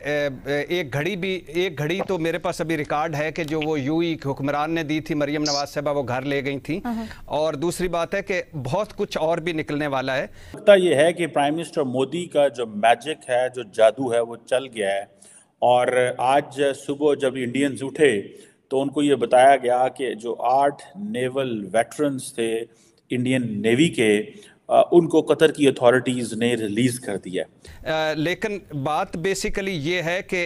एक घड़ी तो मेरे पास अभी रिकॉर्ड है कि जो वो यूई हुक्मरान ने दी थी, मरियम नवाज साहबा वो घर ले गई थी। और दूसरी बात है कि बहुत कुछ और भी निकलने वाला है। लगता ये है कि प्राइम मिनिस्टर मोदी का जो मैजिक है, जो जादू है, वो चल गया है। और आज सुबह जब इंडियंस उठे तो उनको ये बताया गया कि जो 8 नेवल वेटरन्स थे इंडियन नेवी के, उनको कतर की अथॉरिटीज़ ने रिलीज़ कर दिया। लेकिन बात बेसिकली ये है कि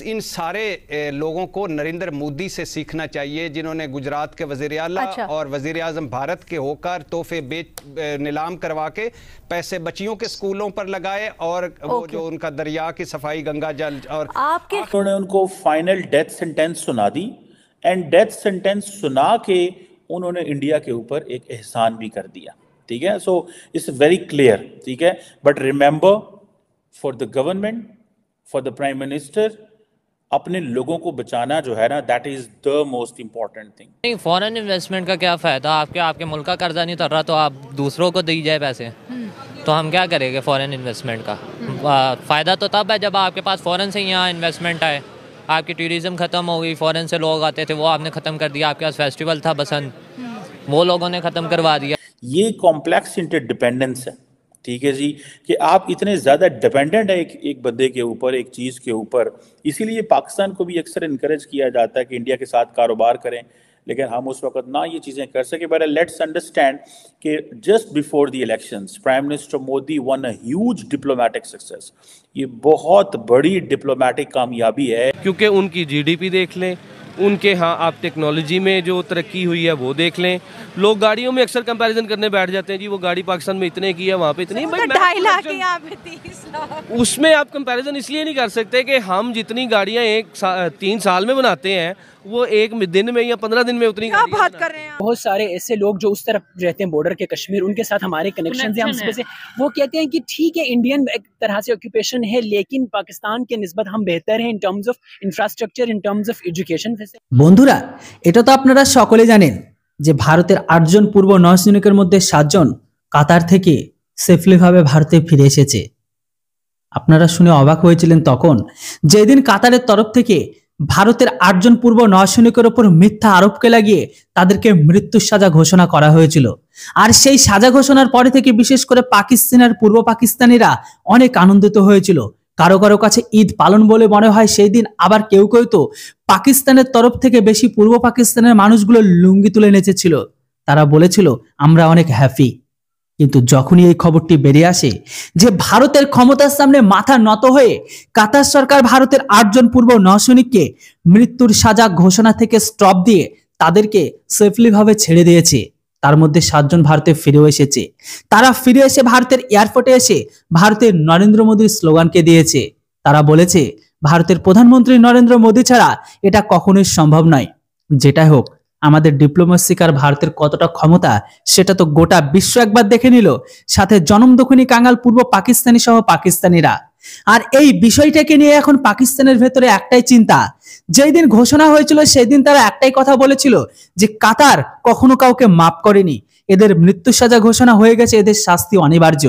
इन सारे लोगों को नरेंद्र मोदी से सीखना चाहिए, जिन्होंने गुजरात के वज़ीर आला और वज़ीर आज़म भारत के होकर तोहफे नीलाम करवा के पैसे बच्चियों के स्कूलों पर लगाए, और वो जो उनका दरिया की सफाई, गंगा जल, और उन्होंने उनको फाइनल डेथ सेंटेंस सुना दी। एंड डेथ सेंटेंस सुना के उन्होंने इंडिया के ऊपर एक एहसान भी कर दिया। ठीक है, सो इट्स वेरी क्लियर। ठीक है, but remember, for the government, for the prime minister, अपने लोगों को बचाना जो है ना, that is the most important thing. नहीं, फॉरेन इन्वेस्टमेंट का क्या फ़ायदा? आपके मुल्क का कर्जा नहीं उतर रहा तो आप दूसरों को दी जाए पैसे, तो हम क्या करेंगे? फॉरेन इन्वेस्टमेंट का फ़ायदा तो तब है जब आपके पास फ़ॉरेन से यहाँ इन्वेस्टमेंट आए। आपकी टूरिज़्म ख़त्म हो गई, फ़ॉरेन से लोग आते थे वो आपने ख़त्म कर दिया। आपके पास फेस्टिवल था बसंत, वो लोगों ने ख़त्म करवा दिया। ये कॉम्प्लेक्स इंटरडिपेंडेंस है, ठीक है जी, कि आप इतने ज़्यादा डिपेंडेंट है एक बंदे के ऊपर, एक चीज़ के ऊपर। इसीलिए पाकिस्तान को भी अक्सर इनकरेज किया जाता है कि इंडिया के साथ कारोबार करें, लेकिन हम उस वक्त ना ये चीज़ें कर सके। बट लेट्स अंडरस्टैंड कि just before the elections prime minister Modi one a huge diplomatic success. ये बहुत बड़ी डिप्लोमेटिक कामयाबी है, क्योंकि उनकी जीडीपी देख लें, उनके यहाँ आप टेक्नोलॉजी में जो तरक्की हुई है वो देख लें। लोग गाड़ियों में अक्सर कंपैरिजन करने बैठ जाते हैं, जी वो गाड़ी पाकिस्तान में इतने की है, वहाँ पे इतनी, भाई 2.5 लाख की, यहाँ पे 30 लाख। उसमें आप कंपैरिजन इसलिए नहीं कर सकते कि हम जितनी गाड़ियाँ 3 साल में बनाते हैं वो एक दिन में या 15 दिन में उतनी बात कर रहे हैं। बहुत सारे ऐसे लोग जो उस तरफ रहते हैं बॉर्डर के कश्मीर, उनके साथ हमारे कनेक्शन है, हम से वो कहते हैं कि ठीक है इंडियन एक तरह से ऑक्यूपेशन है, लेकिन पाकिस्तान के निस्बत हम बेहतर हैं in terms of infrastructure, in terms of education. বন্ধুরা, এটা তো আপনারা সকলে জানেন যে ভারতের 8 জন পূর্ব নৌসৈনিকের মধ্যে 7 জন কাতার থেকে সেফলি ভাবে ভারতে ফিরে এসেছে। আপনারা শুনে অবাক হয়েছিলেন তখন যেদিন কাতারের তরফ থেকে ভারতের 8 জন পূর্ব নৌসৈনিকের উপর মিথ্যা আরোপকে লাগিয়ে তাদেরকে মৃত্যুর সাজা ঘোষণা করা হয়েছিল। আর সেই সাজা ঘোষণার পরে থেকে বিশেষ করে পাকিস্তানের পূর্ব পাকিস্তানিরা অনেক আনন্দিত হয়েছিল। কারো কারো কাছে ঈদ পালন বলে মনে হয় সেই দিন, আবার কেউ কেউ তো পাকিস্তানের তরফ থেকে বেশি পূর্ব পাকিস্তানের মানুষগুলো লুঙ্গি তুলে নেচেছিল। তারা বলেছিল আমরা অনেক হ্যাপি। কিন্তু যখনই এই খবরটি বেরিয়ে আসে যে ভারতের ক্ষমতার সামনে মাথা নত হয়ে কাতার সরকার ভারতের 8 জন পূর্ব নৌসৈনিককে মৃত্যুর সাজা ঘোষণা থেকে স্টপ দিয়ে তাদেরকে সেফলি ভাবে ছেড়ে দিয়েছে, তার মধ্যে 7 জন ভারতে ফিরে এসেছে। তারা ফিরে এসে ভারতের এয়ারপোর্টে এসে ভারতের নরেন্দ্র মোদীর স্লোগানকে দিয়েছে। তারা বলেছে ভারতের প্রধানমন্ত্রী নরেন্দ্র মোদী ছাড়া এটা কখনোই সম্ভব নয়। যেটাই হোক, আমাদের ডিপ্লোমেসিকার ভারতের কতটা ক্ষমতা সেটা তো গোটা বিশ্ব একবার দেখে নিল, সাথে জনমদখনী কাঙ্গাল পূর্ব পাকিস্তানি সহ পাকিস্তানিরা। আর এই বিষয়টাকে নিয়ে এখন পাকিস্তানের ভেতরে একটাই চিন্তা। যেই দিন ঘোষণা হয়েছিল সেই দিন তারা একটাই কথা বলেছিল যে কাতার কখনো কাউকে মাফ করেনি, এদের মৃত্যু সাজা ঘোষণা হয়ে গেছে, এদের শাস্তি অনিবার্য।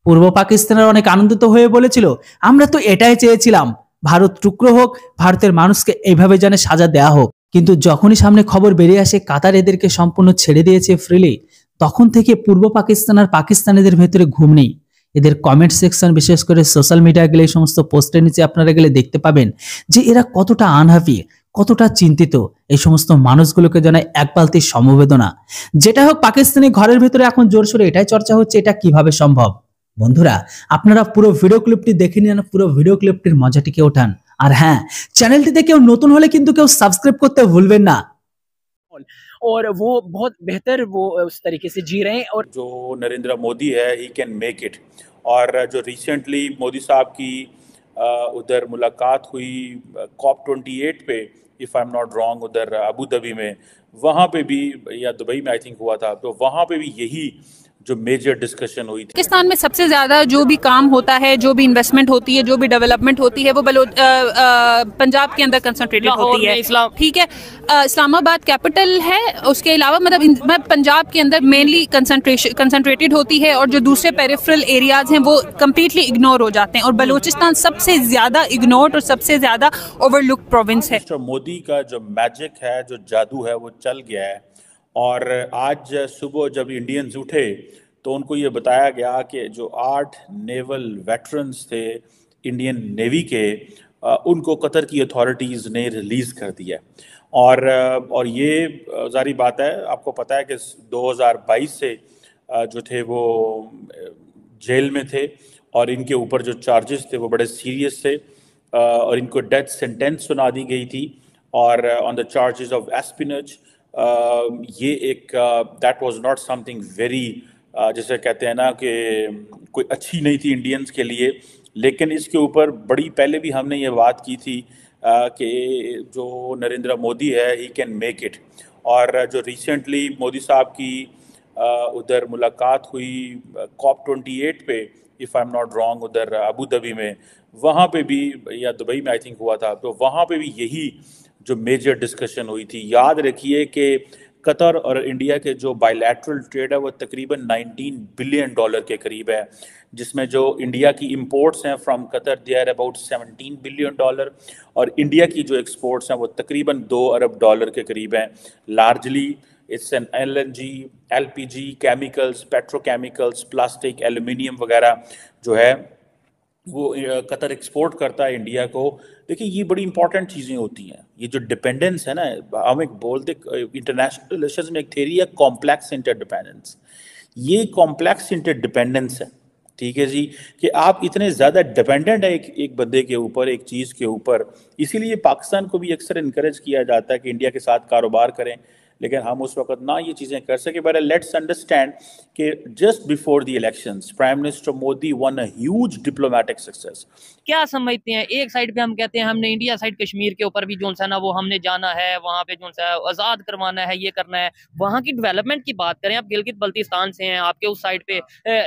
পূর্ব পাকিস্তানের অনেক আনন্দিত হয়ে বলেছিল আমরা তো এটাই চেয়েছিলাম, ভারত টুকরো হোক, ভারতের মানুষকে এইভাবে যেন সাজা দেয়া হোক। কিন্তু যখনই সামনে খবর বেরিয়ে আসে কাতার এদেরকে সম্পূর্ণ ছেড়ে দিয়েছে ফ্রিলি, তখন থেকে পূর্ব পাকিস্তান আর পাকিস্তানিদের ভেতরে ঘুম নেই। এদের কমেন্ট সেকশন, বিশেষ করে সোশ্যাল মিডিয়া গেলে এই সমস্ত পোস্টের নিচে আপনারা গেলে দেখতে পাবেন যে এরা কতটা আনহ্যাপি, কতটা চিন্তিত। এই সমস্ত মানুষগুলোকে জানায় এক বালতি সমবেদনা। যেটা হোক, পাকিস্তানি ঘরের ভেতরে এখন জোরসোরে এটাই চর্চা হচ্ছে এটা কিভাবে সম্ভব। বন্ধুরা, আপনারা পুরো ভিডিও ক্লিপটি দেখে নিন, পুরো ভিডিও ক্লিপটির মজাটিকে ওঠান। আর হ্যাঁ, চ্যানেলটিতে কেউ নতুন হলে কিন্তু কেউ সাবস্ক্রাইব করতে ভুলবেন না। और वो बहुत बेहतर वो उस तरीके से जी रहे हैं। और जो नरेंद्र मोदी है ही कैन मेक इट। और जो रिसेंटली मोदी साहब की उधर मुलाकात हुई COP28 पे, if I am not wrong, उधर अबू धाबी में, वहाँ पे भी, या दुबई में आई थिंक हुआ था, तो वहाँ पे भी यही जो मेजर डिस्कशन हुई थी। पाकिस्तान में सबसे ज़्यादा जो भी काम होता है, जो भी इन्वेस्टमेंट होती है, जो भी डेवलपमेंट होती है, वो पंजाब के अंदर कंसंट्रेटेड होती है। ठीक है, इस्लामाबाद कैपिटल है, उसके अलावा मतलब पंजाब के अंदर मेनली कंसंट्रेटेड होती है और जो दूसरे पेरिफेरल एरियाज हैं वो कम्प्लीटली इग्नोर हो जाते हैं और बलूचिस्तान सबसे ज़्यादा इग्नोर्ड और सबसे ज़्यादा ओवरलुक प्रोविंस है। मिस्टर मोदी का जो मैजिक है, जो जादू है, वो चल गया है। और आज सुबह जब इंडियंस उठे तो उनको ये बताया गया कि जो 8 नेवल वेटरन्स थे इंडियन नेवी के, उनको कतर की अथॉरिटीज़ ने रिलीज़ कर दिया। और ये जारी बात है, आपको पता है कि 2022 से जो थे वो जेल में थे और इनके ऊपर जो चार्जेस थे वो बड़े सीरियस थे और इनको डेथ सेंटेंस सुना दी गई थी और ऑन द चार्जेस ऑफ एस्पिनेज। ये एक that was not something very, जैसे कहते हैं ना कि कोई अच्छी नहीं थी इंडियंस के लिए। लेकिन इसके ऊपर बड़ी पहले भी हमने ये बात की थी कि जो नरेंद्र मोदी है ही कैन मेक इट। और जो रिसेंटली मोदी साहब की उधर मुलाकात हुई COP28 पे, if I am not wrong, उधर अबू धाबी में, वहाँ पे भी या दुबई में आई थिंक हुआ था, तो वहाँ पे भी यही जो मेजर डिस्कशन हुई थी। याद रखिए कि कतर और इंडिया के जो बायलैटरल ट्रेड है वो तकरीबन $19 बिलियन के करीब है, जिसमें जो इंडिया की इंपोर्ट्स हैं from Qatar they are about $17 billion और इंडिया की जो एक्सपोर्ट्स हैं वो तकरीबन $2 अरब के करीब हैं। Largely it's an LNG, LPG, chemicals, petrochemicals, plastic, aluminium वगैरह जो है वो कतर एक्सपोर्ट करता है इंडिया को। देखिए ये बड़ी इंपॉर्टेंट चीज़ें होती हैं। ये जो डिपेंडेंस है ना, हम एक बोलते इंटरनेशनल रिलेशंस में एक थ्योरी है कॉम्प्लेक्स इंटरडिपेंडेंस। ये कॉम्प्लेक्स इंटरडिपेंडेंस है, ठीक है जी, कि आप इतने ज़्यादा डिपेंडेंट है एक बंदे के ऊपर, एक चीज़ के ऊपर। इसीलिए पाकिस्तान को भी अक्सर इनकरेज किया जाता है कि इंडिया के साथ कारोबार करें, लेकिन हम उस वक्त ना ये चीज़ें कर सके। बट लेट्स अंडरस्टैंड कि just before the elections prime minister Modi one a huge diplomatic success. क्या समझते हैं, एक साइड पे हम कहते हैं हमने इंडिया साइड कश्मीर के ऊपर भी जो सा ना वो हमने जाना है, वहाँ पे जो सा आज़ाद करवाना है, ये करना है। वहाँ की डेवलपमेंट की बात करें, आप गिलगित बल्तिस्तान से हैं, आपके उस साइड पे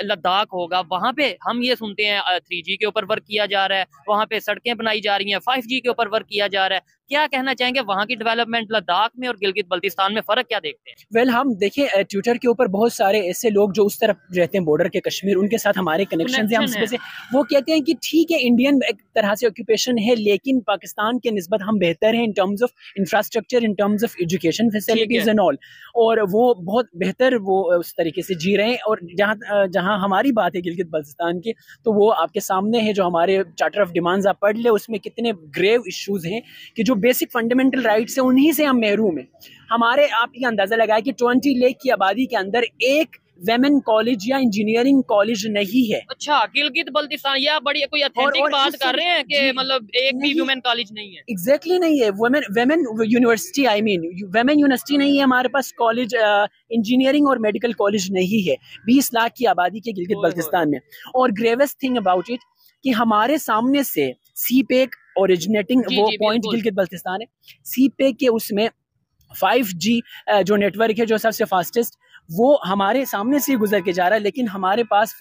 लद्दाख होगा, वहाँ पे हम ये सुनते हैं 3G के ऊपर वर्क किया जा रहा है, वहाँ पे सड़कें बनाई जा रही हैं, 5G के ऊपर वर्क किया जा रहा है। क्या कहना चाहेंगे वहाँ की डेवलपमेंट लद्दाख में और गिलगित बल्तिस्तान में फर्क क्या देखते हैं? वेल हम देखें ट्विटर के ऊपर बहुत सारे ऐसे लोग जो उस तरफ रहते हैं बॉर्डर के कश्मीर, उनके साथ हमारे कनेक्शन है, हम से वो कहते हैं कि ठीक है इंडियन एक तरह से ऑक्यूपेशन है, लेकिन पाकिस्तान के निस्बत हम बेहतर हैं in terms of infrastructure, in terms of education facilities and all, और वो बहुत बेहतर वो उस तरीके से जी रहे हैं। और जहाँ हमारी बात है गिलगित बल्तिस्तान की, तो वो आपके सामने है, जो हमारे चार्टर ऑफ डिमांड्स आप पढ़ ले, उसमें कितने ग्रेव इश्यूज हैं कि जो बेसिक फंडामेंटल राइट्स हैं उन्हीं से हम महरूम हैं। हमारे आप ये अंदाजा लगाए कि 20 लाख की आबादी के अंदर एक वेमेन कॉलेज या इंजीनियरिंग कॉलेज नहीं है। अच्छा, गिलगित बल्तिस्तान, ये बड़ी कोई ऑथेंटिक बात कर रहे हैं कि मतलब एक भी वुमेन कॉलेज नहीं है? एग्जैक्टली नहीं है, women university, I mean women university नहीं है हमारे पास, कॉलेज इंजीनियरिंग और मेडिकल कॉलेज नहीं है 20 लाख की आबादी के गिलगित बल्तिस्तान में। और ग्रेवेस्ट थिंग अबाउट इट कि हमारे सामने से सीपेक ओरिजिनेटिंग वो पॉइंट गिलगित बल्तिस्तान है, सीपेक के उसमें 5G जो नेटवर्क है जो सबसे फास्टेस्ट, वो हमारे सामने से गुजर के जा रहा है, लेकिन हमारे पास